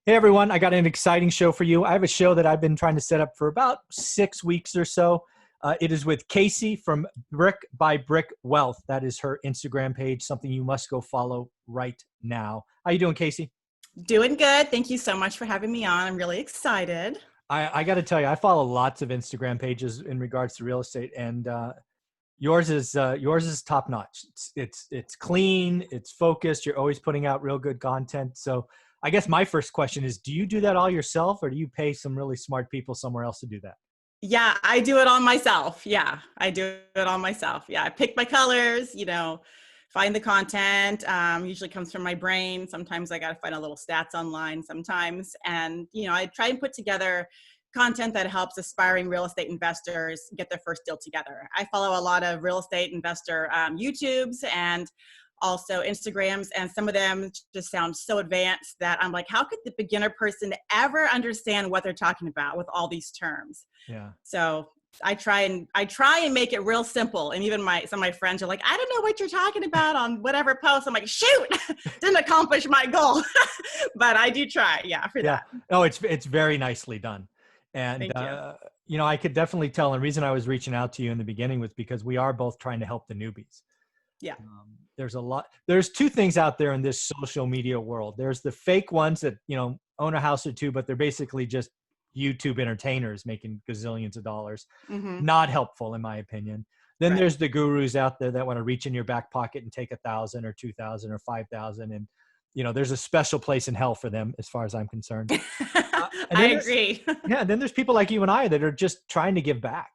Hey everyone, I got an exciting show for you. I have a show that I've been trying to set up for about 6 weeks or so. It is with Casey from Brick by Brick Wealth. That is her Instagram page, something you must go follow right now. How you doing, Casey? Doing good. Thank you so much for having me on. I'm really excited. I got to tell you, I follow lots of Instagram pages in regards to real estate, and yours is top notch. It's clean, it's focused. You're always putting out real good content. So I guess my first question is, do you do that all yourself, or do you pay some really smart people somewhere else to do that? Yeah, I do it on myself. Yeah, I do it on myself. Yeah, I pick my colors, find the content. Usually comes from my brain. Sometimes I got to find a little stats online sometimes. And, I try and put together content that helps aspiring real estate investors get their first deal together. I follow a lot of real estate investor YouTubes and also Instagrams, and some of them just sound so advanced that I'm like, how could the beginner person ever understand what they're talking about with all these terms? Yeah. So I try and make it real simple. And even some of my friends are like, I don't know what you're talking about on whatever post. I'm like, shoot, didn't accomplish my goal. But I do try, yeah, for Yeah. that. Oh, it's very nicely done. And Thank you. I could definitely tell. And the reason I was reaching out to you in the beginning was because we are both trying to help the newbies. Yeah. There's two things out there in this social media world. There's the fake ones that, own a house or two, but they're basically just YouTube entertainers making gazillions of dollars. Mm-hmm. Not helpful, in my opinion. Then Right. there's the gurus out there that want to reach in your back pocket and take 1,000 or 2,000 or 5,000. And, there's a special place in hell for them as far as I'm concerned. And I then agree. then there's people like you and I that are just trying to give back.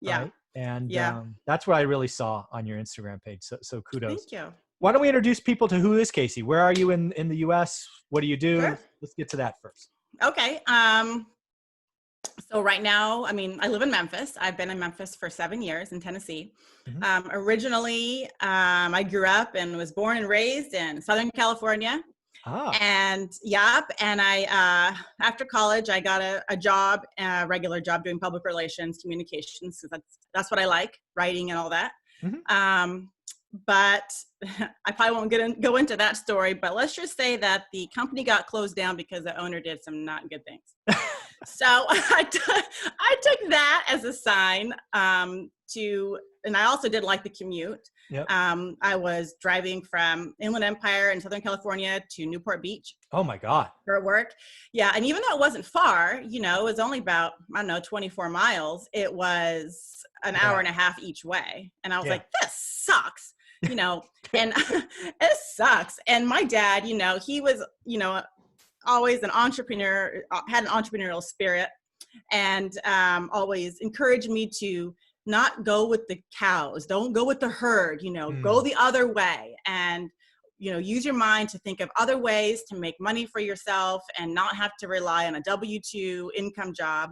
Yeah. Right. And Yeah. that's what I really saw on your Instagram page. So kudos. Thank you. Why don't we introduce people to who is Casey? Where are you in the US? What do you do? Sure. Let's get to that first. Okay. So right now, I live in Memphis. I've been in Memphis for 7 years in Tennessee. Mhm. Originally, I grew up and was born and raised in Southern California. Ah, And after college, I got a job, a regular job doing public relations, communications. So that's what I like, writing and all that. mhm. But I probably won't go into that story, but let's just say that the company got closed down because the owner did some not good things. So I took that as a sign and I also did like the commute. Yep. I was driving from Inland Empire in Southern California to Newport Beach Oh my God. for work. Yeah. And even though it wasn't far, it was only about, 24 miles. It was an hour and a half each way. And I was Yeah. like, this sucks, and it sucks. And my dad, he was, always an entrepreneur, had an entrepreneurial spirit, and always encouraged me to not go with the cows, don't go with the herd, go the other way, and use your mind to think of other ways to make money for yourself and not have to rely on a W-2 income job.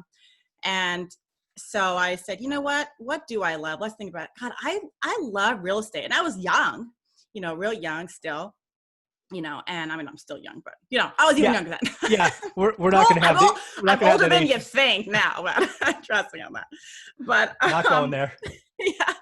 And so I said, you know what do I love? Let's think about it. God, I love real estate. And I was young, real young still. And I'm still young, but I was even younger then. Yeah, we're not going to have I'm older than you think now, but trust me on that. But not going there. yeah.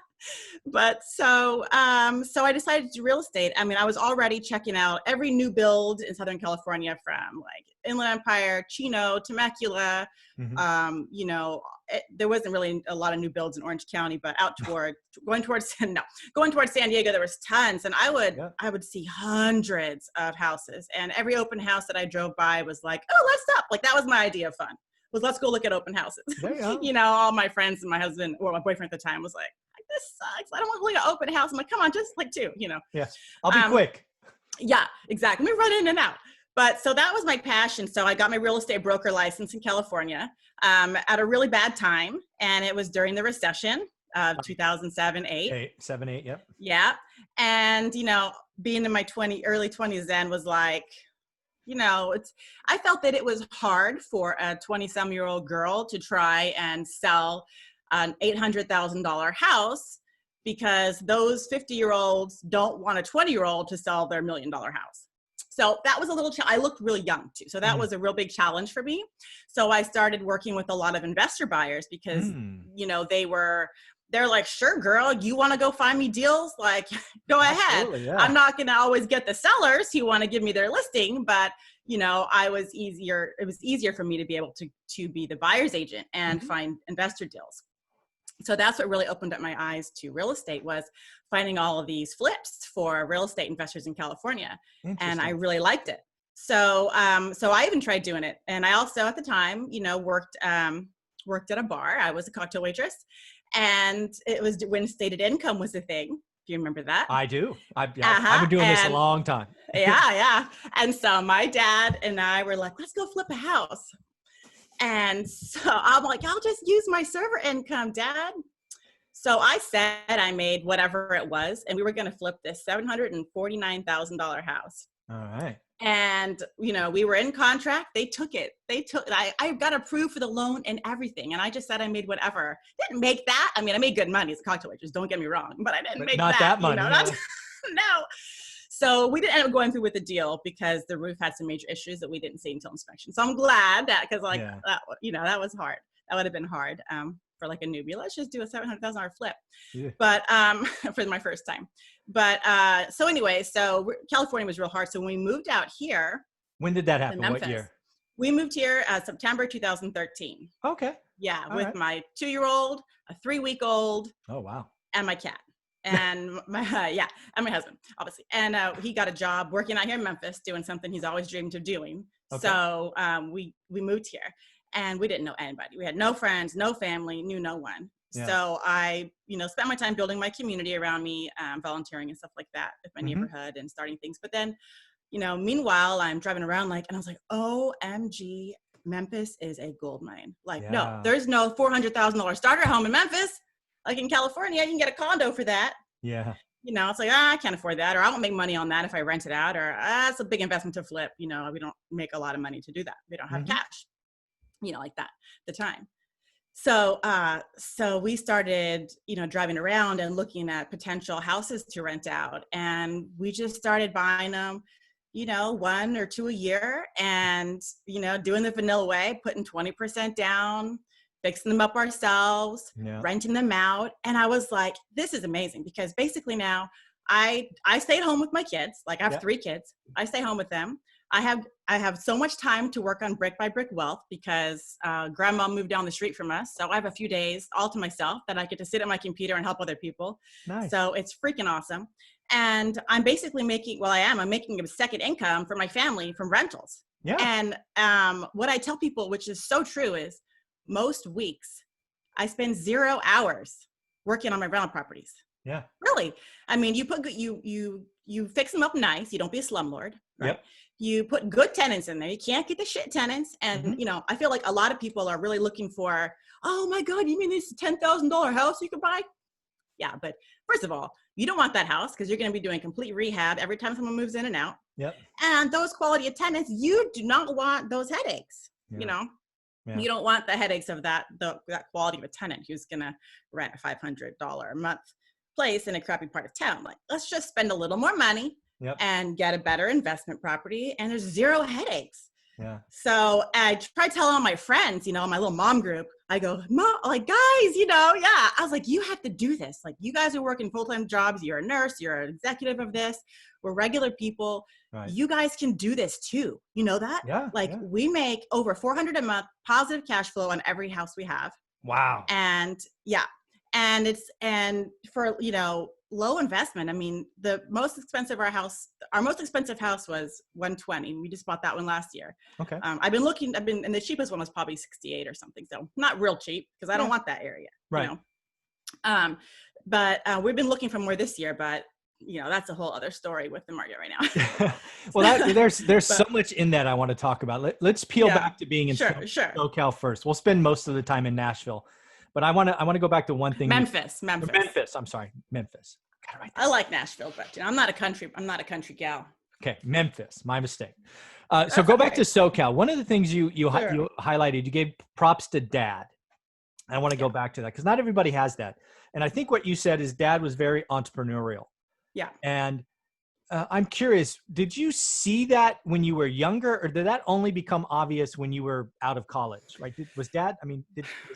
But so I decided to do real estate. I was already checking out every new build in Southern California, from like Inland Empire, Chino, Temecula. Mhm. There wasn't really a lot of new builds in Orange County, but going towards San Diego, there was tons. And I would see hundreds of houses, and every open house that I drove by was like, oh, let's stop. Like, that was my idea of fun, was let's go look at open houses. There you go. All my friends and my husband, or my boyfriend at the time, was like, this sucks. I don't want to look at open house. I'm like, come on, just like two, Yeah, I'll be quick. Yeah, exactly. We run in and out. But so that was my passion. So I got my real estate broker license in California at a really bad time. And it was during the recession of 2007, 8. 7, 8, yep. Yeah. And, being in my early 20s then was like, I felt that it was hard for a 20-some-year-old girl to try and sell an $800,000 house, because those 50-year-olds don't want a 20-year-old to sell their $1 million house. So that was a little, I looked really young too. So that was a real big challenge for me. So I started working with a lot of investor buyers because, they're like, sure, girl, you want to go find me deals? Like, go ahead. Yeah. I'm not going to always get the sellers who want to give me their listing, but you know, it was easier for me to be able to be the buyer's agent and find investor deals. So that's what really opened up my eyes to real estate, was finding all of these flips for real estate investors in California. And I really liked it. So, so I even tried doing it. And I also, at the time, you know, worked at a bar. I was a cocktail waitress, and it was when stated income was a thing. Do you remember that? I do. I've been doing this a long time. Yeah. And so my dad and I were like, let's go flip a house. And so I'm like, I'll just use my server income, Dad. So I said I made whatever it was, and we were going to flip this $749,000 house. All right. And, you know, we were in contract. They took it. I got approved for the loan and everything. And I just said I made whatever. Didn't make that. I mean, I made good money as a cocktail waitress. Don't get me wrong. But I didn't make not that money. You know, no. So we didn't end up going through with the deal because the roof had some major issues that we didn't see until inspection. So I'm glad that, because that, you know, that was hard. That would have been hard for like a newbie. Let's just do a $700,000 flip. Yeah. But for my first time. But so anyway, so California was real hard. So when we moved out here. When did that happen? Memphis, what year? We moved here September 2013. Okay. Yeah, with my 2-year-old, a 3-week-old. Oh, wow. And my cat. And my and my husband, obviously. And he got a job working out here in Memphis, doing something he's always dreamed of doing. Okay. So we moved here, and we didn't know anybody. We had no friends, no family, knew no one. Yeah. So I, you know, spent my time building my community around me, volunteering and stuff like that with my neighborhood and starting things. But then, you know, meanwhile, I'm driving around and I was like, OMG, Memphis is a gold mine. Like, no, there's no $400,000 starter home in Memphis. Like in California, you can get a condo for that. Yeah. You know, it's like, I can't afford that, or I won't make money on that if I rent it out, or it's a big investment to flip. You know, we don't make a lot of money to do that. We don't have cash, you know, like that at the time. So, so we started, you know, driving around and looking at potential houses to rent out. And we just started buying them, you know, 1 or 2 a year, and, you know, doing the vanilla way, putting 20% down, fixing them up ourselves, renting them out. And I was like, this is amazing, because basically now I stayed home with my kids. Like I have 3 kids. I stay home with them. I have so much time to work on Brick by Brick Wealth because grandma moved down the street from us. So I have a few days all to myself that I get to sit at my computer and help other people. Nice. So it's freaking awesome. And I'm basically I'm making a second income for my family from rentals. Yeah. And what I tell people, which is so true, is most weeks I spend 0 hours working on my rental properties. Yeah. Really. I mean, you fix them up nice. You don't be a slumlord. Right? Yep. You put good tenants in there. You can't get the shit tenants. And, you know, I feel like a lot of people are really looking for, oh my God, you mean this $10,000 house you could buy? Yeah. But first of all, you don't want that house because you're going to be doing complete rehab every time someone moves in and out. Yep. And those quality of tenants, you do not want those headaches, you know? Yeah. You don't want the headaches of that quality of a tenant who's going to rent a $500 a month place in a crappy part of town. Like, let's just spend a little more money and get a better investment property, and there's 0 headaches. Yeah. So I try telling all my friends, you know, my little mom group, I go, Mom, like, guys, you know, I was like, you have to do this. Like, you guys are working full-time jobs. You're a nurse. You're an executive of this. We're regular people. Right. You guys can do this too. You know that? Yeah. Like we make over $400 a month positive cash flow on every house we have. Wow. And and for, you know, low investment. I mean, our most expensive house was $120. We just bought that one last year. Okay. and the cheapest one was probably $68 or something. So not real cheap because I don't want that area. Right. You know? But we've been looking for more this year, but you know, that's a whole other story with the market right now. Well, there's so much in that I want to talk about. Let's peel back to being in SoCal first. We'll spend most of the time in Nashville, but I want to go back to one thing. Memphis. I'm sorry, Memphis. I like Nashville, but you know, I'm not a country gal. Okay, Memphis, my mistake. So go back to SoCal. One of the things you highlighted, you gave props to Dad. I want to go back to that because not everybody has that. And I think what you said is Dad was very entrepreneurial. Yeah. And I'm curious, did you see that when you were younger, or did that only become obvious when you were out of college? Right? Was that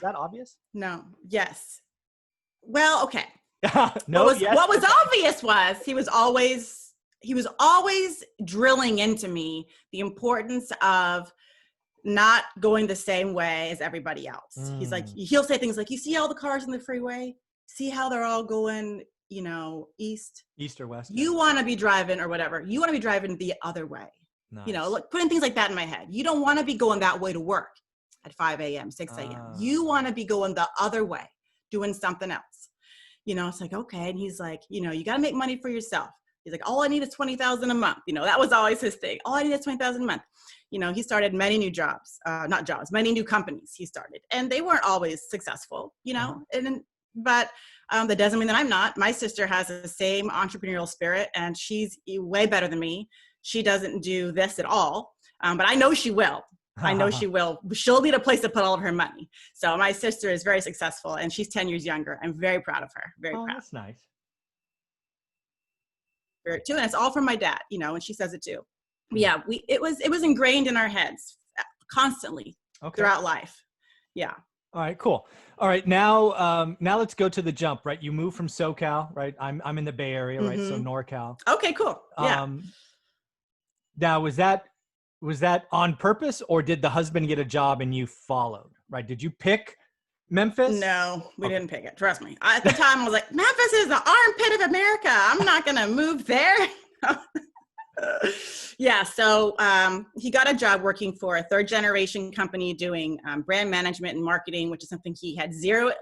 obvious? No. Yes. Well, okay. No. What was obvious was he was always he was always drilling into me the importance of not going the same way as everybody else. He's like, he'll say things like, you see all the cars on the freeway? See how they're all going, you know, east or west. You want to be driving or whatever. You want to be driving the other way. Nice. You know, like putting things like that in my head. You don't want to be going that way to work at 5 a.m., 6 a.m. You want to be going the other way, doing something else. You know, it's like, okay. And he's like, you know, you got to make money for yourself. He's like, all I need is $20,000 a month. You know, that was always his thing. All I need is $20,000 a month. You know, he started many new jobs, many new companies he started, and they weren't always successful, you know, but that doesn't mean that I'm not. My sister has the same entrepreneurial spirit, and she's way better than me. She doesn't do this at all, but I know she will. I know she will. She'll need a place to put all of her money. So my sister is very successful, and she's 10 years younger. I'm very proud of her. Very proud. That's nice. Too, and it's all from my dad, you know, and she says it too. But yeah, it was ingrained in our heads constantly throughout life. Yeah. All right, cool. All right, now let's go to the jump, right? You moved from SoCal, right? I'm in the Bay Area, right? So NorCal. Okay, cool. Yeah. Now, was that on purpose, or did the husband get a job and you followed, right? Did you pick Memphis? No, we didn't pick it. Trust me. At the time, I was like, Memphis is the armpit of America. I'm not going to move there. Yeah. So he got a job working for a third generation company doing brand management and marketing, which is something he had zero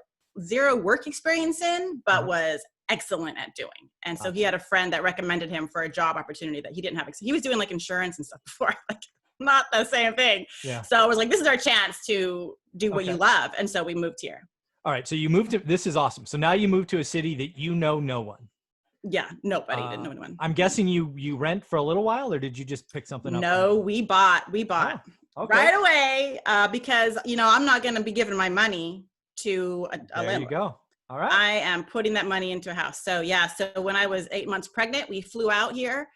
work experience in, but was excellent at doing. And so he had a friend that recommended him for a job opportunity that he didn't have. He was doing like insurance and stuff before, like not the same thing. Yeah. So I was like, this is our chance to do what you love. And so we moved here. All right. So you moved to, this is awesome. So now you moved to a city that you know no one. Yeah, nobody, didn't know anyone. I'm guessing you rent for a little while, or did you just pick something up? No, we bought right away because, you know, I'm not going to be giving my money to a landlord. There you go. All right. I am putting that money into a house. So yeah, so when I was 8 months pregnant, we flew out here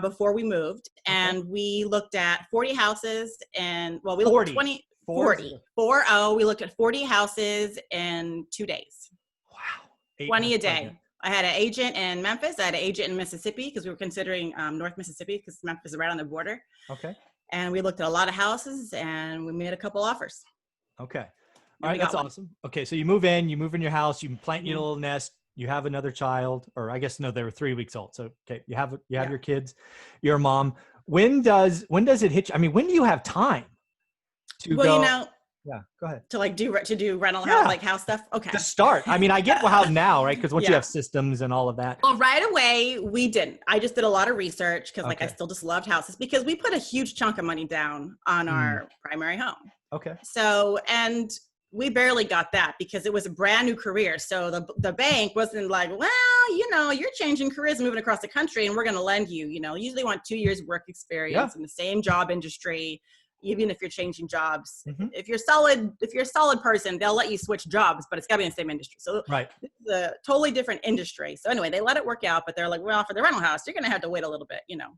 before we moved, and we looked at 40 houses, and well, we looked at 40. We looked at 40 houses in 2 days. Wow. 20 a day. Pregnant. I had an agent in Memphis. I had an agent in Mississippi because we were considering North Mississippi because Memphis is right on the border. Okay. And we looked at a lot of houses, and we made a couple offers. Okay. All right. That's awesome. Okay. So you move in your house, you plant your little nest, you have another child, or I guess, no, they were 3 weeks old. So, okay. You have your kids, you're a mom. When does it hit you? I mean, when do you have time to go? You know, yeah, go ahead. To like do rental house, like house stuff. Okay. To start. I mean, I get how now, right? Because once you have systems and all of that. Well, right away we didn't. I just did a lot of research because like I still just loved houses because we put a huge chunk of money down on our primary home. Okay. So, and we barely got that because it was a brand new career. So the bank wasn't like, well, you know, you're changing careers, moving across the country, and we're going to lend you, you know, usually want 2 years work experience in the same job industry. Even if you're changing jobs, if you're a solid person, they'll let you switch jobs, but it's gotta be in the same industry. So this is a totally different industry. So anyway, they let it work out, but they're like, well, for the rental house, you're going to have to wait a little bit, you know?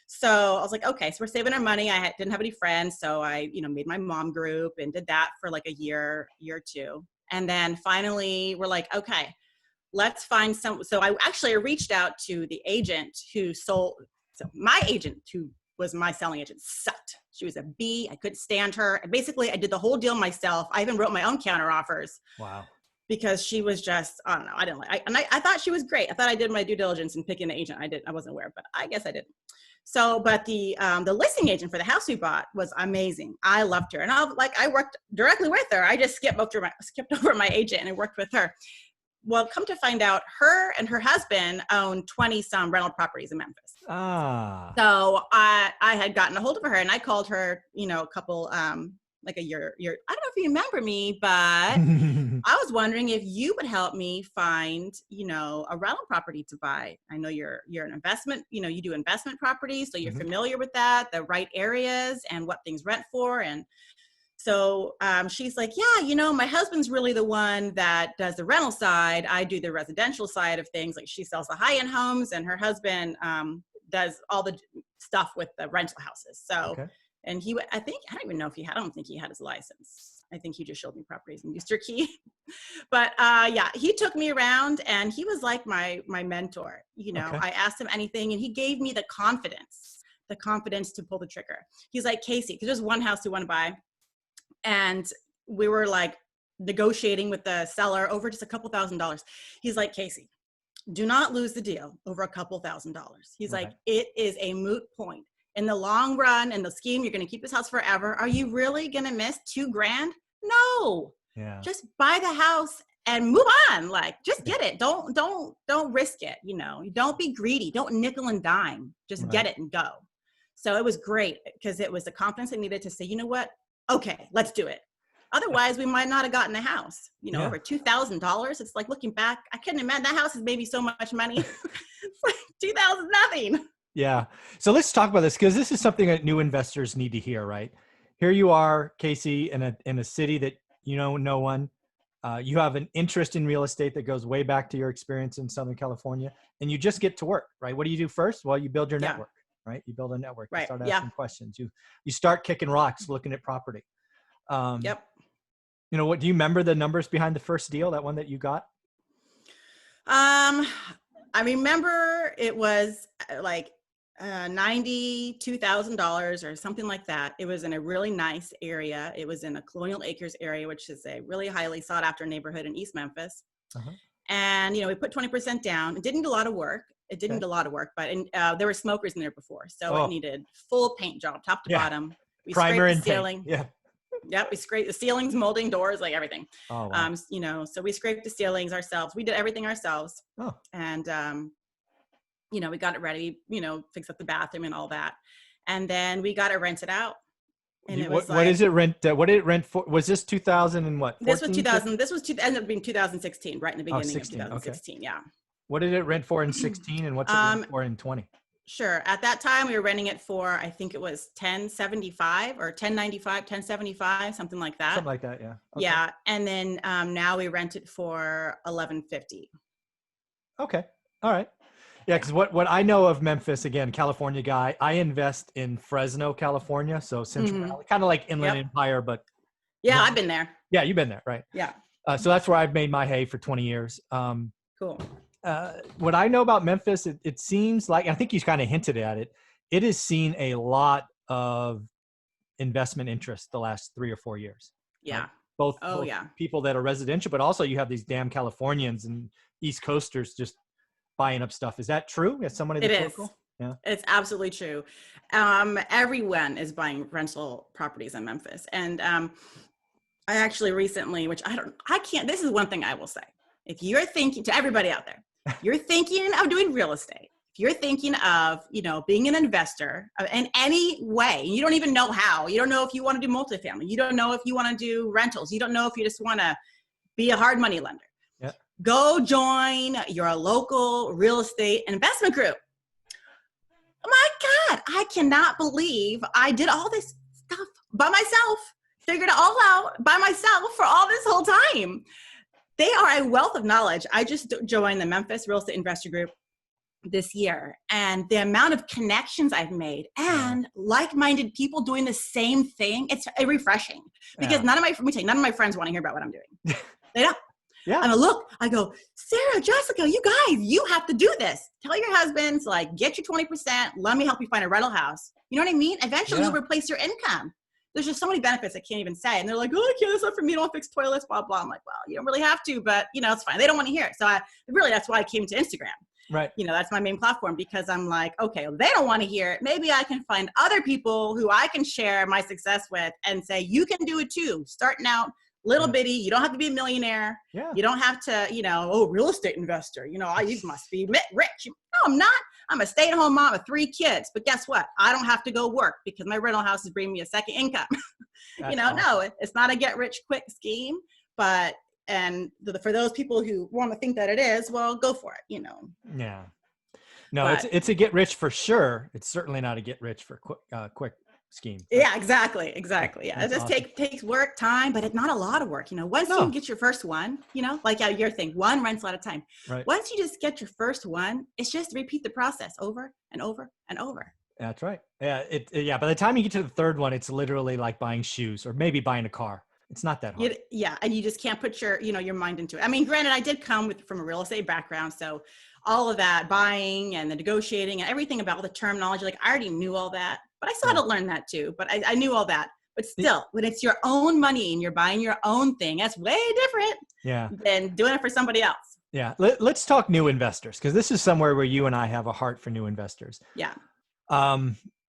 So I was like, okay, so we're saving our money. I didn't have any friends. So I, you know, made my mom group and did that for like a year or two. And then finally we're like, okay, let's find some. So I reached out to the agent who sold. So my agent who was my selling agent sucked. She was a B. I couldn't stand her. And basically, I did the whole deal myself. I even wrote my own counter offers. Wow. Because she was just, I don't know. I didn't like. I thought she was great. I thought I did my due diligence in picking the agent. I wasn't aware, but I guess I didn't. So, but the listing agent for the house we bought was amazing. I loved her, and I worked directly with her. I just skipped over my agent and I worked with her. Well, come to find out, her and her husband own 20-some rental properties in Memphis. So I had gotten a hold of her, and I called her, you know, a couple, like a year. I don't know if you remember me, but I was wondering if you would help me find, you know, a rental property to buy. I know you're an investment, you know, you do investment properties, so you're familiar with that, the right areas and what things rent for. And so she's like, yeah, you know, my husband's really the one that does the rental side. I do the residential side of things. Like she sells the high-end homes, and her husband does all the stuff with the rental houses. So, and I don't think he had his license. I think he just showed me properties in Easter Key. But yeah, he took me around and he was like my mentor. You know, Okay. I asked him anything and he gave me the confidence to pull the trigger. He's like, Casey, because there's one house we want to buy. And we were like negotiating with the seller over just a couple $1,000s. He's like, Casey, do not lose the deal over a couple $1,000s. He's Okay. like, it is a moot point. In the long run, in the scheme, you're going to keep this house forever. Are you really going to miss $2,000? No. Yeah. Just buy the house and move on. Like, just get it. Don't risk it. You know, don't be greedy. Don't nickel and dime. Just get it and go. So it was great because it was the confidence I needed to say, you know what? Okay, let's do it. Otherwise, we might not have gotten a house, you know, over $2,000. It's like looking back, I couldn't imagine that house is maybe so much money. It's like 2,000 nothing. Yeah. So let's talk about this because this is something that new investors need to hear, right? Here you are, Casey, in a city that you know no one. You have an interest in real estate that goes way back to your experience in Southern California, and you just get to work, right? What do you do first? Well, you build your network, right? You build a network. You start asking questions. You start kicking rocks, looking at property. You know, what do you remember the numbers behind the first deal, that one that you got? I remember it was like $92,000 or something like that. It was in a really nice area. It was in a Colonial Acres area, which is a really highly sought after neighborhood in East Memphis. And, you know, we put 20% down. It didn't do a lot of work. But there were smokers in there before. So it needed full paint job, top to bottom. We Primer scraped the and ceiling. paint. Yep, we scraped the ceilings, molding, doors, like everything. Oh, wow. You know, so we scraped the ceilings ourselves. We did everything ourselves. And, you know, we got it ready, you know, fixed up the bathroom and all that. And then we got it rented out. And it was what is it rent? What did it rent for? Was this 2000 and what? 14, this was 2000. This was ended up being 2016, right in the beginning of 2016. Yeah. What did it rent for in 16 and what's it rent for in 20? Sure. At that time, we were renting it for, I think it was $10.75 or $10.95, $10.75, something like that. Something like that, yeah. Okay. Yeah. And then now we rent it for $11.50. Okay. All right. Yeah, because what I know of Memphis, again, California guy, I invest in Fresno, California. So Central Valley, kind of like Inland Empire, but. Yeah, I've been there. Yeah, you've been there, right? Yeah. So that's where I've made my hay for 20 years. Cool. What I know about Memphis, it seems like, I think you kind of hinted at it, it has seen a lot of investment interest the last 3 or 4 years. Yeah. Right? Both people that are residential, but also you have these damn Californians and East Coasters just buying up stuff. Is that true? As somebody that's local? Yeah. It's absolutely true. Everyone is buying rental properties in Memphis. And I actually recently, which this is one thing I will say. If you're thinking, to everybody out there, you're thinking of doing real estate, if you're thinking of, you know, being an investor in any way, you don't even know how, you don't know if you want to do multifamily, you don't know if you want to do rentals, you don't know if you just want to be a hard money lender, go join your local real estate investment group. My God, I cannot believe I did all this stuff by myself, figured it all out by myself for all this whole time. They are a wealth of knowledge. I just joined the Memphis Real Estate Investor Group this year, and the amount of connections I've made and like-minded people doing the same thing, it's refreshing because none of my friends want to hear about what I'm doing. They don't. Yeah. And I go, Sarah, Jessica, you guys, you have to do this. Tell your husbands, like, get your 20%. Let me help you find a rental house. You know what I mean? Eventually you'll replace your income. There's just so many benefits I can't even say. And they're like, oh, I can't, that's not for me. I don't fix toilets, blah, blah. I'm like, well, you don't really have to, but you know, it's fine. They don't want to hear it. So that's why I came to Instagram. Right. You know, that's my main platform because I'm like, okay, well, they don't want to hear it. Maybe I can find other people who I can share my success with and say, you can do it too. Starting out little bitty. You don't have to be a millionaire. Yeah. You don't have to, you know, real estate investor. You know, you must be rich. No, I'm not. I'm a stay-at-home mom of 3 kids. But guess what? I don't have to go work because my rental house is bringing me a second income. You know, awesome. No, it's not a get-rich-quick scheme. But for those people who want to think that it is, well, go for it. You know. Yeah. No, it's a get-rich for sure. It's certainly not a get-rich for quick scheme. Yeah, exactly. Yeah, it just takes work, time, but it's not a lot of work. You know, once you get your first one, you know, like your thing, one rental at a time. Right. Once you just get your first one, it's just repeat the process over and over and over. That's right. Yeah. By the time you get to the third one, it's literally like buying shoes or maybe buying a car. It's not that hard. Yeah. And you just can't put your mind into it. I mean, granted, I did come from a real estate background. So all of that buying and the negotiating and everything about the terminology, like I already knew all that, but I still had to learn that too. But I knew all that. But still, when it's your own money and you're buying your own thing, that's way different than doing it for somebody else. Yeah. Let's talk new investors, because this is somewhere where you and I have a heart for new investors. Yeah.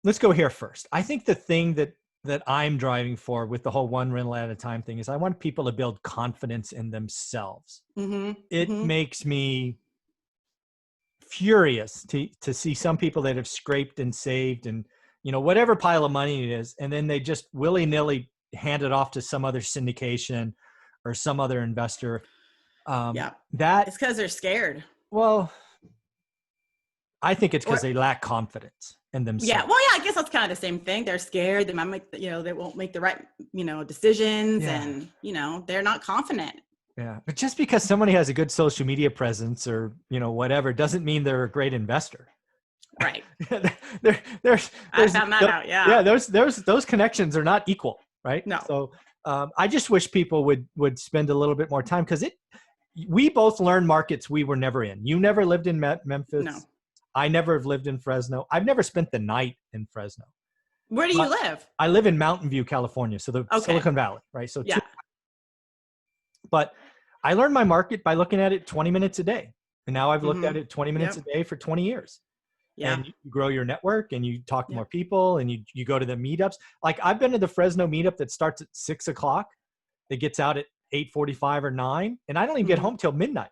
Let's go here first. I think the thing that I'm driving for with the whole one rental at a time thing is I want people to build confidence in themselves. It makes me furious to see some people that have scraped and saved and, whatever pile of money it is, and then they just willy-nilly hand it off to some other syndication or some other investor. That it's because they're scared. Well, I think it's because they lack confidence in themselves. Yeah. Well, yeah, I guess that's kind of the same thing. They're scared. They might make, they won't make the right, decisions and, they're not confident. Yeah. But just because somebody has a good social media presence or, whatever, doesn't mean they're a great investor. Right. there's I found that out. Yeah. Yeah. Those connections are not equal. Right. No. So I just wish people would spend a little bit more time, because we both learned markets we were never in. You never lived in Memphis. No. I never have lived in Fresno. I've never spent the night in Fresno. Where do you live? I live in Mountain View, California. So the Silicon Valley, right? So but I learned my market by looking at it 20 minutes a day. And now I've looked at it 20 minutes a day for 20 years. Yeah. And you grow your network and you talk to more people and you go to the meetups. Like I've been to the Fresno meetup that starts at 6:00. It gets out at 8:45 or 9. And I don't even get home till midnight.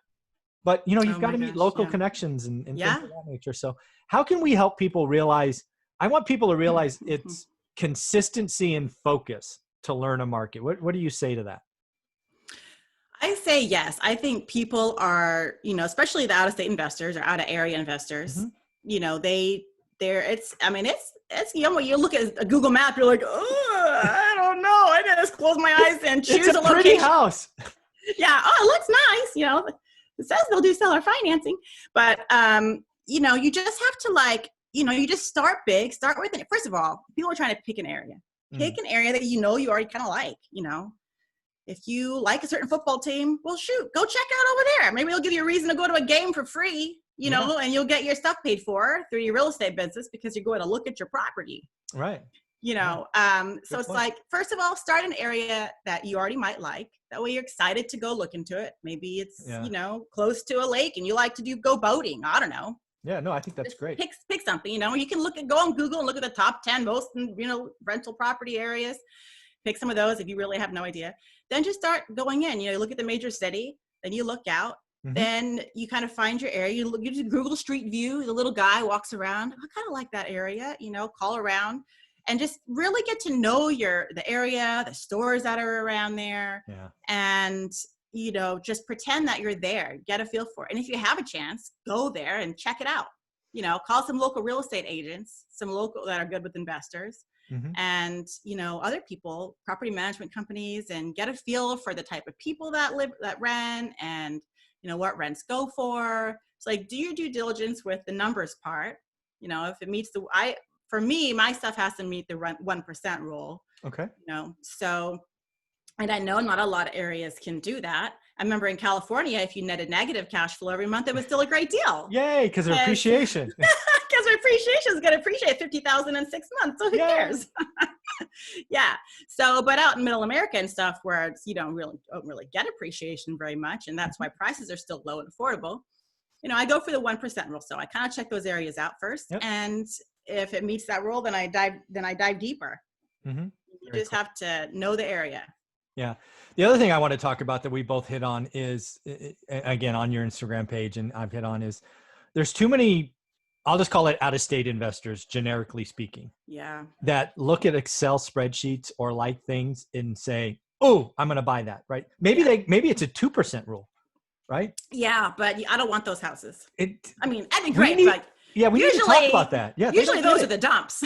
But, you've got to meet local connections and things of that nature. So how can we help people realize, I want people to realize it's consistency and focus to learn a market. What do you say to that? I say yes. I think people are, especially the out-of-state investors or out-of-area investors, it's you look at a Google map, you're like, oh, I don't know. I just close my eyes and choose it's a location. pretty house. Yeah. Oh, it looks nice. It says they'll do seller financing, but, you just have to you just start big, start with it. First of all, people are trying to pick an area that, you already kind of like, if you like a certain football team, well, shoot, go check out over there. Maybe it'll give you a reason to go to a game for free, and you'll get your stuff paid for through your real estate business because you're going to look at your property. Right. So it's like, first of all, start an area that you already might like. That way you're excited to go look into it. Maybe it's, close to a lake and you like to go boating. I don't know. Yeah, no, I think that's great. Pick something, you can go on Google and look at the top 10 most, rental property areas. Pick some of those if you really have no idea. Then just start going in, look at the major city, then you look out, then you kind of find your area. You just Google Street View, the little guy walks around. I kind of like that area, call around. And just really get to know the area, the stores that are around there. Yeah. And, just pretend that you're there, get a feel for it. And if you have a chance, go there and check it out. Call some local real estate agents, some local that are good with investors and, other people, property management companies, and get a feel for the type of people that rent and, what rents go for. It's like, do your due diligence with the numbers part. If it meets for me, my stuff has to meet the 1% rule. Okay. So, and I know not a lot of areas can do that. I remember in California, if you netted negative cash flow every month, it was still a great deal. Yay, because of appreciation. Because appreciation is going to appreciate $50,000 in 6 months. So who cares? Yeah. So, but out in middle America and stuff where it's, you don't really get appreciation very much. And that's why prices are still low and affordable. I go for the 1% rule. So I kind of check those areas out first. Yep. And if it meets that rule, then I dive deeper. You just have to know the area. Yeah. The other thing I want to talk about that we both hit on is, again, on your Instagram page, and I've hit on, is there's too many, I'll just call it out-of-state investors, generically speaking. Yeah. That look at Excel spreadsheets or like things and say, oh, I'm going to buy that, right? Maybe it's a 2% rule, right? Yeah, but I don't want those houses. That'd be great, but yeah, we need to talk about that. Yeah, usually those are the dumps.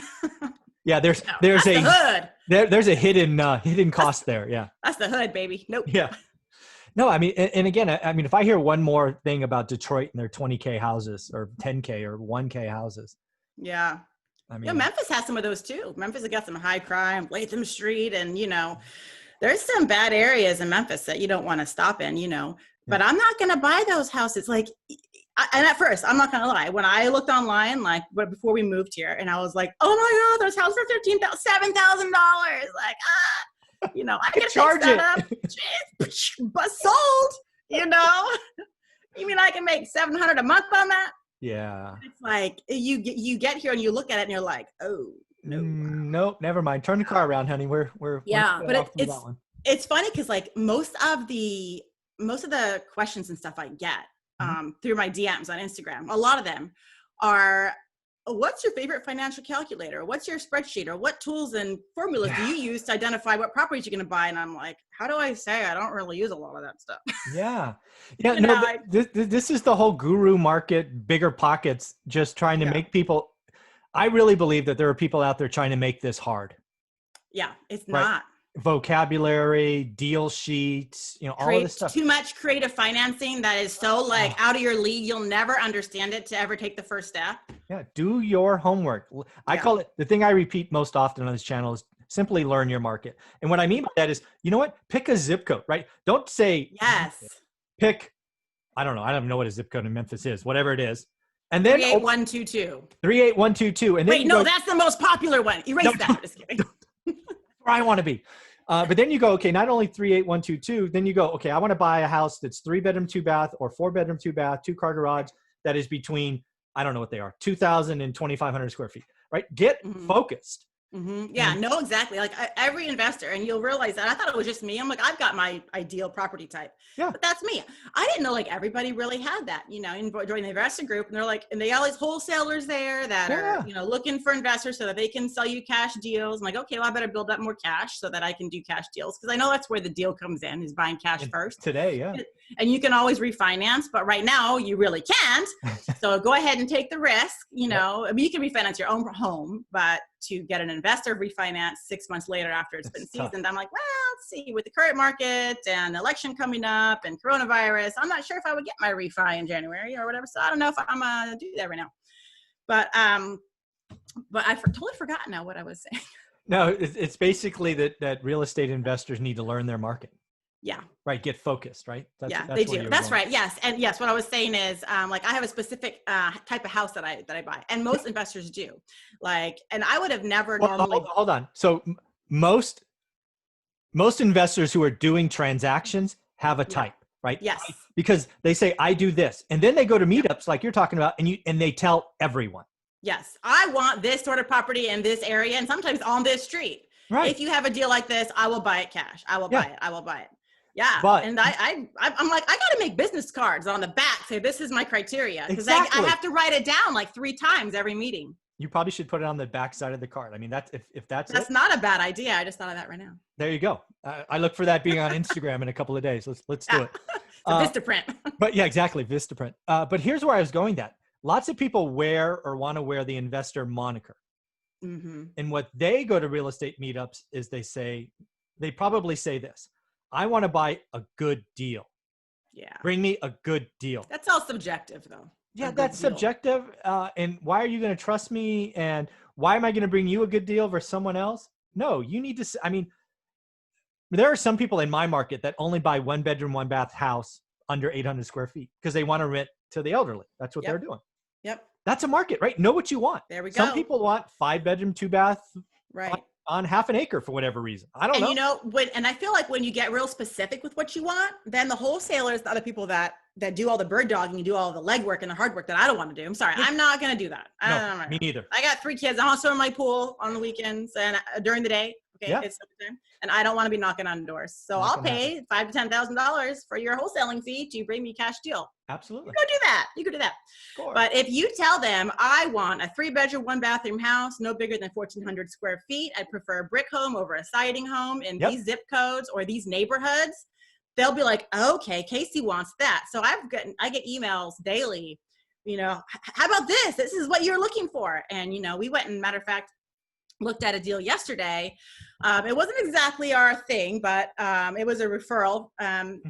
Yeah, there's the hood. There's a hidden cost there. Yeah, that's the hood, baby. Nope. Yeah. No, and again, if I hear one more thing about Detroit and their 20K houses or 10K or 1K houses. Yeah. Memphis has some of those too. Memphis has got some high crime, Latham Street, and There's some bad areas in Memphis that you don't want to stop in, but I'm not going to buy those houses. Like, and at first, I'm not going to lie. When I looked online, like before we moved here, and I was like, oh my God, those houses are $7,000. Like, I can charge fix that up. But sold, You mean I can make $700 a month on that? Yeah. It's like you get here and you look at it and you're like, oh no. Nope, never mind. Turn the car around, honey. We're But that one. It's funny because like most of the questions and stuff I get through my DMs on Instagram, a lot of them are, what's your favorite financial calculator? What's your spreadsheet? Or what tools and formulas do you use to identify what properties you're going to buy? And I'm like, how do I say I don't really use a lot of that stuff? Yeah. This is the whole guru market, bigger pockets, just trying to make people. I really believe that there are people out there trying to make this hard. Yeah, it's not. Vocabulary, deal sheets, all of this stuff. Too much creative financing that is so out of your league. You'll never understand it to ever take the first step. Yeah, do your homework. I call it, the thing I repeat most often on this channel is simply learn your market. And what I mean by that is, pick a zip code, right? Don't say, pick, I don't know what a zip code in Memphis is, whatever it is. And then 38122. 38122. And then wait, no, that's the most popular one. Erase that. Just kidding. Where I want to be. But then you go, okay, not only 38122, then you go, okay, I want to buy a house that's 3-bedroom, 2-bath, or 4-bedroom, 2-bath, 2-car garage that is between, I don't know what they are, 2,000 and 2,500 square feet, right? Get focused. Yeah, no, exactly. Like every investor, and you'll realize that. I thought it was just me. I'm like, I've got my ideal property type. Yeah. But that's me. I didn't know like everybody really had that, join the investor group, and they're like, and they all these wholesalers there that are, looking for investors so that they can sell you cash deals. I'm like, okay, well, I better build up more cash so that I can do cash deals. Cause I know that's where the deal comes in, is buying cash first. Today. Yeah. And you can always refinance, but right now you really can't. So go ahead and take the risk. I mean, you can refinance your own home, but to get an investor refinance 6 months later after it's been seasoned, I'm like, well, let's see, with the current market and the election coming up and coronavirus, I'm not sure if I would get my refi in January or whatever. So I don't know if I'm gonna do that right now. But I totally forgot now what I was saying. No, it's basically that real estate investors need to learn their market. Yeah. Right. Get focused, right? That's they do. That's right. Yes. And yes, what I was saying is, like I have a specific type of house that I buy, and most investors do. Like, and I would have never normally. Hold on. So most investors who are doing transactions have a type, right? Yes. Because they say, I do this. And then they go to meetups like you're talking about, and they tell everyone. Yes. I want this sort of property in this area, and sometimes on this street. Right. If you have a deal like this, I will buy it cash. I will buy it. I will buy it. Yeah. And I'm like, I got to make business cards on the back. Say, this is my criteria. Because I have to write it down like 3 times every meeting. You probably should put it on the back side of the card. I mean, that's that's not a bad idea. I just thought of that right now. There you go. I look for that being on Instagram in a couple of days. Let's do it. Vistaprint. But yeah, exactly. Vistaprint. But here's where I was going that. Lots of people wear or want to wear the investor moniker. And what they go to real estate meetups is they probably say this: I want to buy a good deal. Yeah. Bring me a good deal. That's all subjective though. Yeah, that's subjective. And why are you going to trust me? And why am I going to bring you a good deal versus someone else? No, you need to, I mean, there are some people in my market that only buy 1-bedroom, 1-bath house under 800 square feet because they want to rent to the elderly. That's what they're doing. Yep. That's a market, right? Know what you want. There we go. Some people want 5-bedroom, 2-bath. Right. On half an acre for whatever reason. I don't know. And I feel like when you get real specific with what you want, then the wholesalers, the other people that do all the bird dogging and do all the legwork and the hard work that I don't want to do. I'm sorry. I'm not going to do that. No, me neither. I got 3 kids. I want to swim in my pool on the weekends and during the day. Okay. Yeah. It's summertime, and I don't want to be knocking on doors. So I'll pay $5,000 to $10,000 for your wholesaling fee to bring me cash deal. Absolutely. You go do that. But if you tell them I want a 3-bedroom, 1-bathroom house, no bigger than 1,400 square feet, I prefer a brick home over a siding home in these zip codes or these neighborhoods, they'll be like, okay, Casey wants that. So I get emails daily, how about this? This is what you're looking for. And, we went and matter of fact, looked at a deal yesterday. It wasn't exactly our thing, but it was a referral. And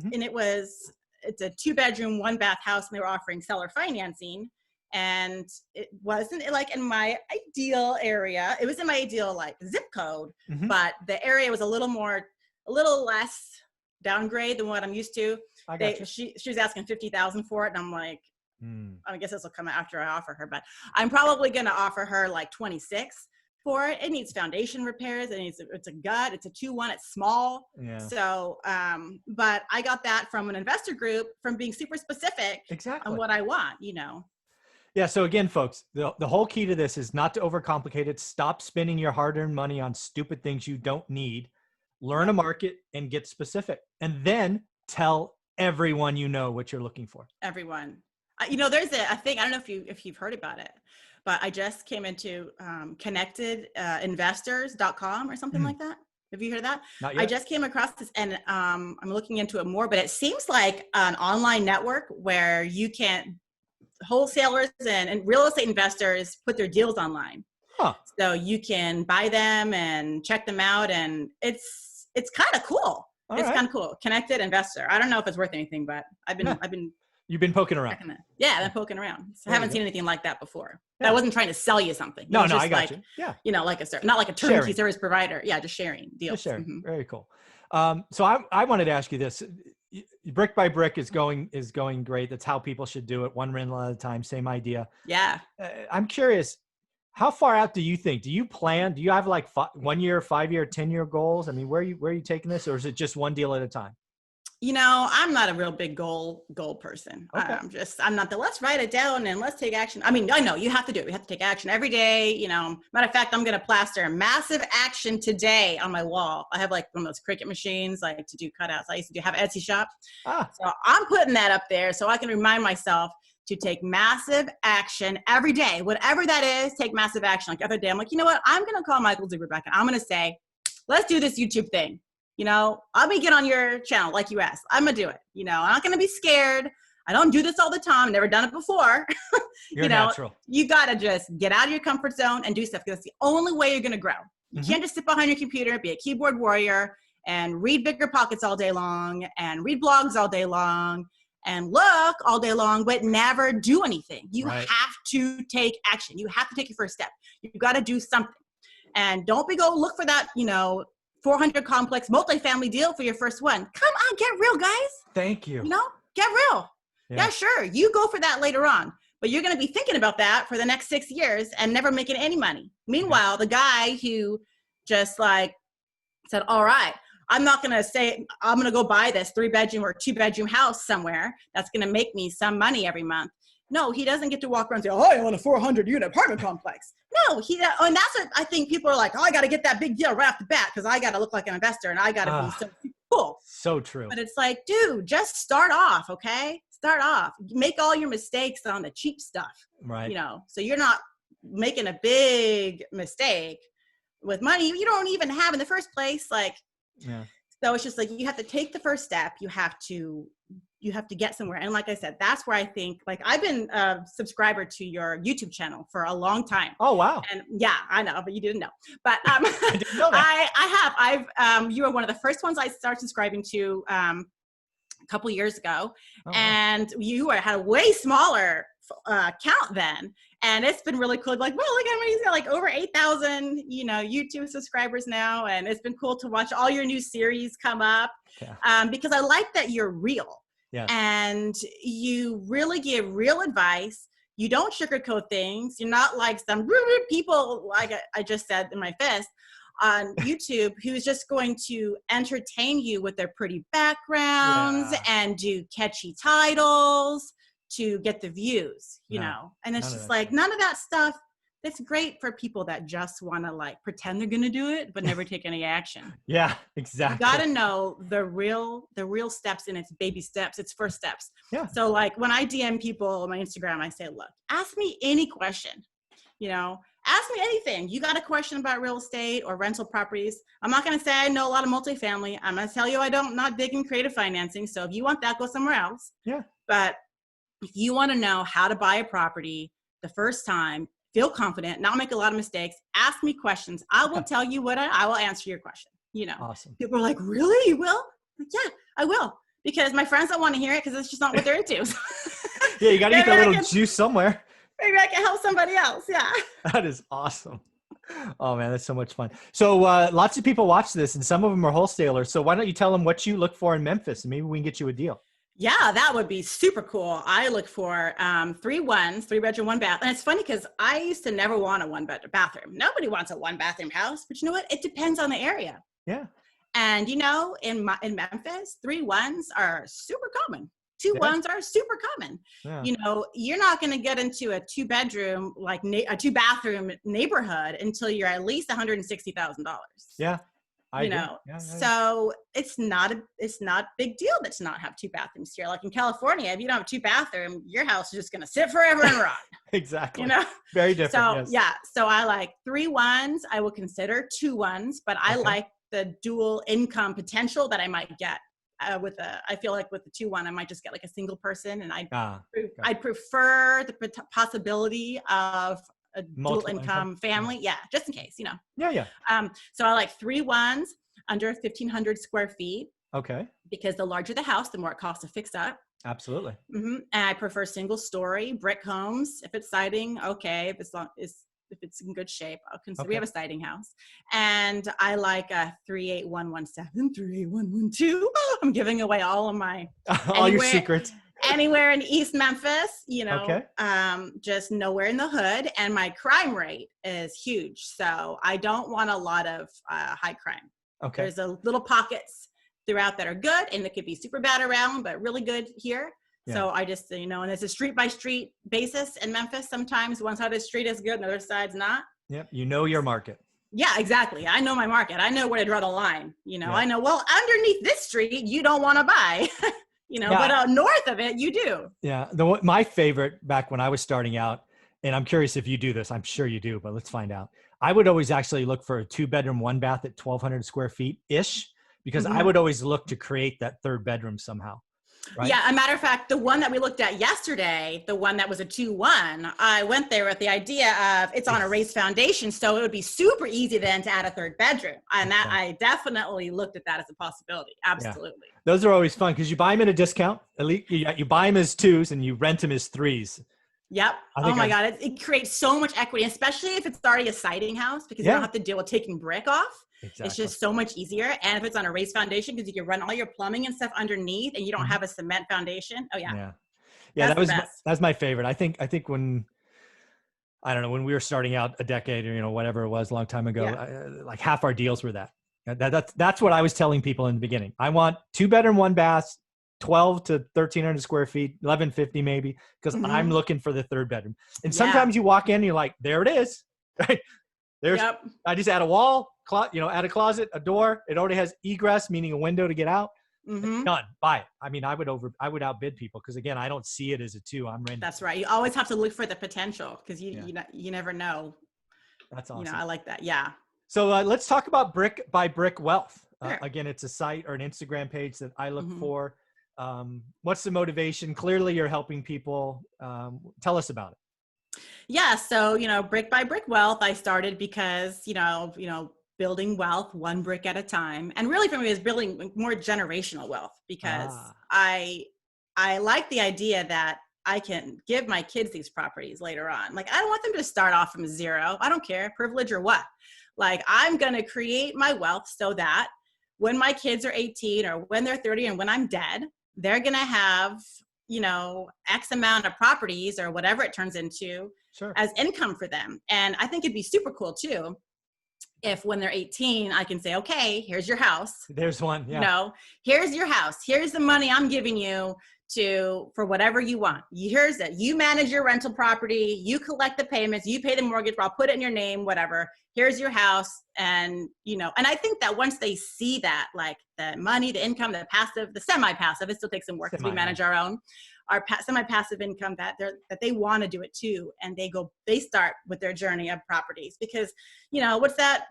it's a 2-bedroom, 1-bath house, and they were offering seller financing. And it wasn't like in my ideal area. It was in my ideal like zip code, but the area was a little more a little less downgrade than what I'm used to. I got you. She was asking 50,000 for it, and I'm like, Mm. I guess this will come after I offer her, but I'm probably going to offer her like 26 for it. It needs foundation repairs. It's a gut. It's a 2-1. It's small. Yeah. So, but I got that from an investor group from being super specific on what I want, you know? Yeah. So again, folks, the whole key to this is not to overcomplicate it. Stop spending your hard-earned money on stupid things you don't need. Learn a market and get specific, and then tell everyone you know what you're looking for. Everyone. You know, there's a thing, I don't know if you've heard about it, but I just came into connectedinvestors.com or something like that. Have you heard of that? Not yet. I just came across this, and I'm looking into it more, but it seems like an online network where you can, wholesalers and real estate investors put their deals online. Huh. So you can buy them and check them out, and it's kind of cool. It's kind of cool. Connected Investor. I don't know if it's worth anything, but You've been poking around. Yeah, I've been poking around. So I haven't seen anything like that before. Yeah. I wasn't trying to sell you something. No, I got you. Yeah. You know, like not like a turnkey service provider. Yeah, just sharing deals. Just sharing. Mm-hmm. Very cool. So I wanted to ask you this. Brick by brick is going great. That's how people should do it. One rental at a time. Same idea. Yeah. I'm curious. How far out do you think? Do you have like 1 year, 5 year, 10-year goals? I mean, where are you taking this, or is it just one deal at a time? You know, I'm not a real big goal person. Okay. I'm not let's write it down and let's take action. I mean, I know you have to do it. You have to take action every day. You know, matter of fact, I'm going to plaster massive action today on my wall. I have like one of those Cricut machines, like to do cutouts. I used to have an Etsy shop. So I'm putting that up there so I can remind myself to take massive action every day. Whatever that is, take massive action. Like the other day, I'm like, you know what? I'm going to call Michael Zuberbeck and I'm going to say, let's do this YouTube thing. You know, let me get on your channel like you asked. I'm going to do it. You know, I'm not going to be scared. I don't do this all the time. Never done it before. You're natural. You got to just get out of your comfort zone and do stuff because it's the only way you're going to grow. You can't just sit behind your computer, be a keyboard warrior and read Bigger Pockets all day long and read blogs all day long and look all day long, but never do anything. You have to take action. You have to take your first step. You've got to do something. And don't go look for that, you know, 400 complex multifamily deal for your first one. Come on, get real, guys. Thank you. You know, get real. Yeah, sure. You go for that later on, but you're going to be thinking about that for the next 6 years and never making any money. Meanwhile, the guy who just like said, all right, I'm not going to say I'm going to go buy this 3-bedroom or 2-bedroom house somewhere that's going to make me some money every month. No, he doesn't get to walk around and say, oh, I want a 400-unit apartment complex. No, and that's what I think people are like, oh, I got to get that big deal right off the bat because I got to look like an investor and I got to be so cool. So true. But it's like, dude, just start off, okay? Start off. Make all your mistakes on the cheap stuff. Right. You know, so you're not making a big mistake with money you don't even have in the first place. Like, so it's just like you have to take the first step. You have to get somewhere. And like I said, that's where I think, like, I've been a subscriber to your YouTube channel for a long time. Oh, wow. And yeah, I know, but you didn't know. But I didn't know that. You were one of the first ones I started subscribing to a couple years ago. Oh, and you had a way smaller count then. And it's been really cool. Like, well, look how many, he's got like over 8,000, you know, YouTube subscribers now. And it's been cool to watch all your new series come up because I like that you're real. Yeah. And you really give real advice. You don't sugarcoat things. You're not like some people, like I just said in my fist, on YouTube who's just going to entertain you with their pretty backgrounds and do catchy titles to get the views, you know. And it's just like none of that stuff. It's great for people that just want to like pretend they're going to do it, but never take any action. Yeah, exactly. You got to know the real steps, and it's baby steps. It's first steps. Yeah. So like when I DM people on my Instagram, I say, look, ask me any question, you know, ask me anything. You got a question about real estate or rental properties. I'm not going to say I know a lot of multifamily. I'm going to tell you not big in creative financing. So if you want that, go somewhere else. Yeah. But if you want to know how to buy a property the first time, feel confident, not make a lot of mistakes, ask me questions. I will tell you I will answer your question, you know. Awesome. People are like, really? You will? Like, yeah, I will. Because my friends don't want to hear it because it's just not what they're into. Yeah, you got to get a little juice somewhere. Maybe I can help somebody else. Yeah. That is awesome. Oh man, that's so much fun. So lots of people watch this and some of them are wholesalers. So why don't you tell them what you look for in Memphis and maybe we can get you a deal. Yeah, that would be super cool. I look for 3 bedroom, 1 bath. And it's funny because I used to never want a bathroom. Nobody wants a 1 bathroom house, but you know what? It depends on the area. Yeah. And in Memphis, 3 1s are super common. Two Yeah. ones are super common. Yeah. You're not going to get into a 2 bedroom, like a 2 bathroom neighborhood until you're at least $160,000. Yeah. I agree. So it's not a big deal to not have 2 bathrooms here. Like in California, if you don't have 2 bathrooms, your house is just going to sit forever and rot. Exactly. Very different. So yes. so I like 3 1s. I will consider 2 1s, but I like the dual income potential that I might get I feel like with the 2 1, I might just get like a single person, and I'd prefer the possibility of a dual income family. Yeah, just in case, Yeah. So I like 3 1s under 1,500 square feet. Okay. Because the larger the house, the more it costs to fix up. Absolutely. And I prefer single story brick homes. If it's siding, okay. If it's in good shape, I'll consider. We have a siding house. And I like a 38117, 38112. I'm giving away all of my all your secrets. Anywhere in East Memphis, Okay. Just nowhere in the hood. And my crime rate is huge. So I don't want a lot of high crime. Okay. There's a little pockets throughout that are good, and it could be super bad around, but really good here. Yeah. So I just, and it's a street by street basis in Memphis. Sometimes one side of the street is good and the other side's not. Yep. You know your market. Yeah, exactly. I know my market. I know where to draw the line. I know, well, underneath this street, you don't want to buy, but north of it, you do. Yeah. My favorite back when I was starting out, and I'm curious if you do this, I'm sure you do, but let's find out. I would always actually look for a 2-bedroom, 1-bath at 1,200 square feet ish, because I would always look to create that third bedroom somehow. Right? Yeah, a matter of fact, the one that we looked at yesterday, the one that was a 2-1, I went there with the idea of it's on a raised foundation, so it would be super easy then to add a third bedroom. And that I definitely looked at that as a possibility. Absolutely. Yeah. Those are always fun because you buy them at a discount. At least you buy them as 2s and you rent them as 3s. Yep. Oh my God. It creates so much equity, especially if it's already a siding house, because you don't have to deal with taking brick off. Exactly. It's just so much easier. And if it's on a raised foundation, because you can run all your plumbing and stuff underneath and you don't have a cement foundation. Oh yeah. Yeah. That's my favorite. I think when we were starting out a decade or, whatever it was a long time ago, like half our deals were that. That's what I was telling people in the beginning. I want 2-bedroom, 1-bath, 12 to 1,300 square feet, 1,150 maybe, because I'm looking for the third bedroom. And sometimes you walk in and you're like, there it is. Right? I just add a wall, add a closet, a door. It already has egress, meaning a window to get out. Done. Buy it. I mean, I would outbid people because again, I don't see it as a 2. I'm renting. That's right. You always have to look for the potential because you never know. That's awesome. I like that. Yeah. So let's talk about Brick by Brick Wealth. Sure. Again, it's a site or an Instagram page that I look for. What's the motivation? Clearly you're helping people. Tell us about it. Yeah. So, Brick by Brick Wealth, I started because, building wealth one brick at a time. And really for me, is building more generational wealth because I like the idea that I can give my kids these properties later on. Like, I don't want them to start off from 0. I don't care, privilege or what. Like, I'm going to create my wealth so that when my kids are 18 or when they're 30 and when I'm dead, they're going to have, X amount of properties or whatever it turns into as income for them. And I think it'd be super cool too if when they're 18, I can say, okay, here's your house. There's one. Yeah. Here's your house. Here's the money I'm giving you for whatever you want. Here's it. You manage your rental property. You collect the payments. You pay the mortgage. I'll put it in your name, whatever. Here's your house. And, and I think that once they see that, like the money, the income, the passive, the semi-passive, it still takes some work because we manage our own, our semi-passive income that they want to do it too. And they start with their journey of properties because, what's that,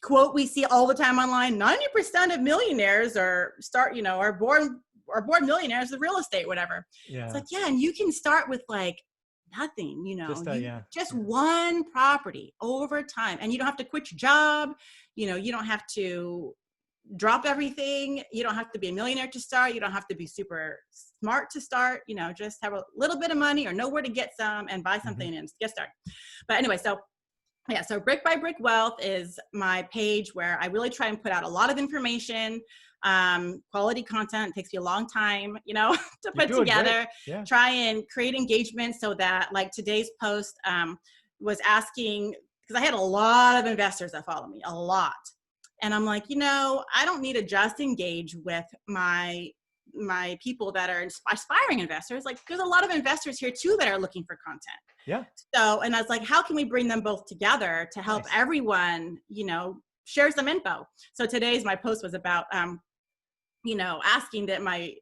quote we see all the time online, 90% of millionaires are born millionaires with real estate, whatever. Yeah. It's like, and you can start with like nothing, just one property over time. And you don't have to quit your job. You don't have to drop everything. You don't have to be a millionaire to start. You don't have to be super smart to start, just have a little bit of money or know where to get some and buy something and get started. But anyway, so Yeah, so Brick by Brick Wealth is my page where I really try and put out a lot of information, quality content. It takes me a long time, to You're put doing great. together. Yeah. Try and create engagement so that, like today's post was asking, because I had a lot of investors that follow me, a lot, and I'm like, I don't need to just engage with my people that are aspiring investors. Like, there's a lot of investors here too that are looking for content. Yeah. So, and I was like, how can we bring them both together to help Nice. everyone, share some info? So my post was about, asking that my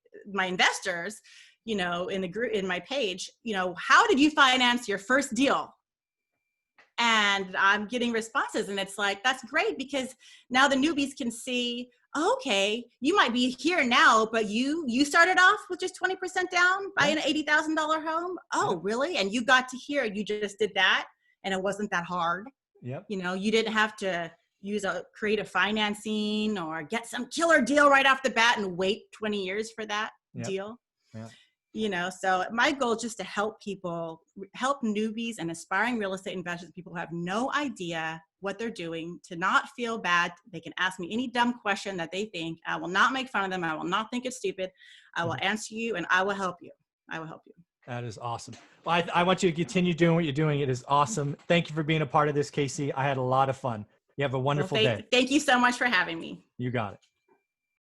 investors, in the group, in my page, how did you finance your first deal? And I'm getting responses, and it's like, that's great, because now the newbies can see, okay, you might be here now, but you started off with just 20% down buying an $80,000 home. Oh, really? And you got to hear, you just did that, and it wasn't that hard. Yep. You didn't have to use a creative financing or get some killer deal right off the bat and wait 20 years for that deal. Yeah. So my goal is just to help people, help newbies and aspiring real estate investors, people who have no idea what they're doing, to not feel bad. They can ask me any dumb question that they think. I will not make fun of them. I will not think it's stupid. I will answer you, and I will help you. I will help you. That is awesome. Well, I want you to continue doing what you're doing. It is awesome. Thank you for being a part of this, Casey. I had a lot of fun. You have a wonderful day. Thank you so much for having me. You got it.